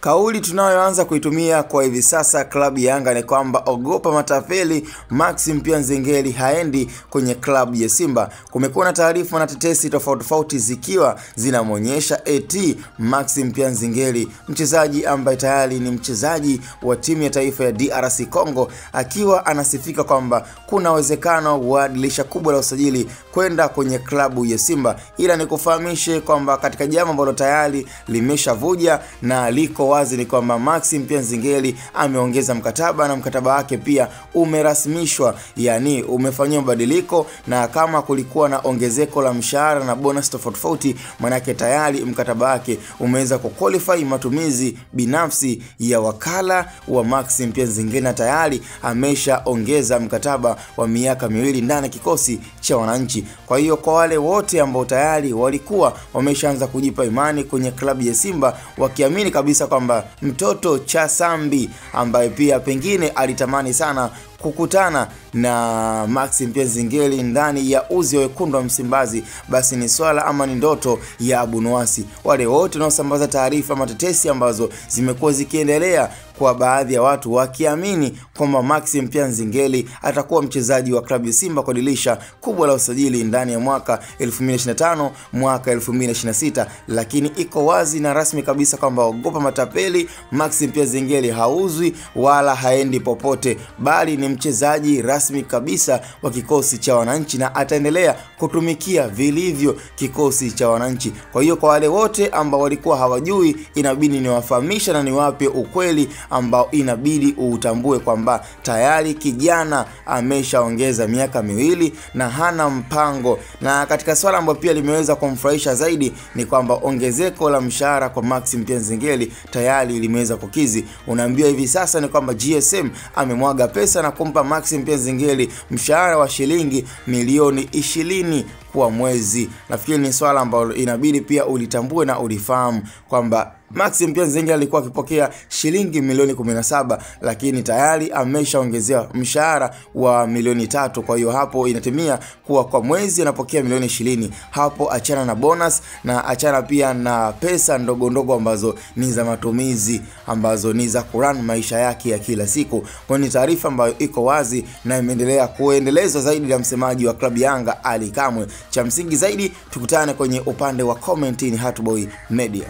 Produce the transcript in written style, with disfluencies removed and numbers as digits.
Kauli tunayoanza kuitumia kwa hivi sasa klabu ya Yanga ni kwamba ogopa matapeli, Maxim pia Nzengeli haendi kwenye klabu ya Simba. Kumekuwa na taarifa na tetesi tofauti zikiwa zinamonyesha eti Maxim pia Nzengeli, mchezaji ambaye tayari ni mchezaji wa timu ya taifa ya DRC Congo, akiwa anasifika kwamba kuna uwezekano wa dirisha kubwa la usajili kwenda kwenye klabu ya Simba. Ila nikufahamishe kwamba katika jambo ambalo tayari limeshavuja na liko wazi ni kwamba Maxim pia Nzengeli ameongeza mkataba na mkataba wake pia umerasmishwa, yani umefanywa mabadiliko, na kama kulikuwa na ongezeko la mshahara na bonus tofauti, manake tayari mkataba wake umeweza kuqualify matumizi binafsi ya wakala wa Maxim pia Nzengeli, na tayari ameshaongeza mkataba wa miaka 2 ndani kikosi cha wananchi. Kwa hiyo kwa wale wote ambao tayari walikuwa wameshaanza kujipa imani kwenye klabu ya Simba, wakiamini kabisa kwamba mtoto cha Sambi ambaye pia pengine alitamani sana kukutana na Maxim pia Nzengeli ndani ya uzi wa wekundu wa Msimbazi, basi ni swala ama ni ndoto ya Abu Nuwasi. Wale wote wanaosambaza taarifa matetesi ambazo zimekuwa zikiendelea kwa baadhi ya watu wakiamini kwamba Maxim pia Nzengeli atakuwa mchezaji wa klabu ya Simba kwa dirisha kubwa la usajili ndani ya mwaka 2025 mwaka 2026, lakini iko wazi na rasmi kabisa kwamba ogopa matapeli, Maxim pia Nzengeli hauzwi wala haendi popote, bali ni mchezaji rasmi kabisa wa kikosi cha wananchi na ataendelea kutumikia vilivyo kikosi cha wananchi. Kwa hiyo kwa wale wote ambao walikuwa hawajui, inabidi niwafahamisha na niwape ukweli ambao inabidi utambue kwamba tayari kijana ameshaongeza miaka 2 na hana mpango. Na katika swala ambalo pia limeweza kumfurahisha zaidi ni kwamba ongezeko la mshahara kwa Maxim pia Nzengeli tayari limeweza kukizi. Unaambiwa hivi sasa ni kwamba GSM amemwaga pesa na kumpa Maxim pia Nzengeli mshahara wa shilingi milioni 20 kwa mwezi. Nafikiri ni swala ambalo inabidi pia ulitambue na ulifahamu kwamba Maxim pia Nzengeli alikuwa akipokea shilingi milioni 17, lakini tayari ameshaongezea mshahara wa milioni 3. Kwa hiyo hapo inatimia kuwa kwa mwezi anapokea milioni 20. Hapo achana na bonus na achana pia na pesa ndogo ndogo ambazo ni za matumizi, ambazo ni za kurun maisha yake ya kila siku. Kwa ni taarifa ambayo iko wazi na imeendelea kuendelezwa zaidi na msemaji wa klabu Yanga Ally Kamwe. Cha msingi zaidi tukutane kwenye upande wa comment. Ni Hatboy Media.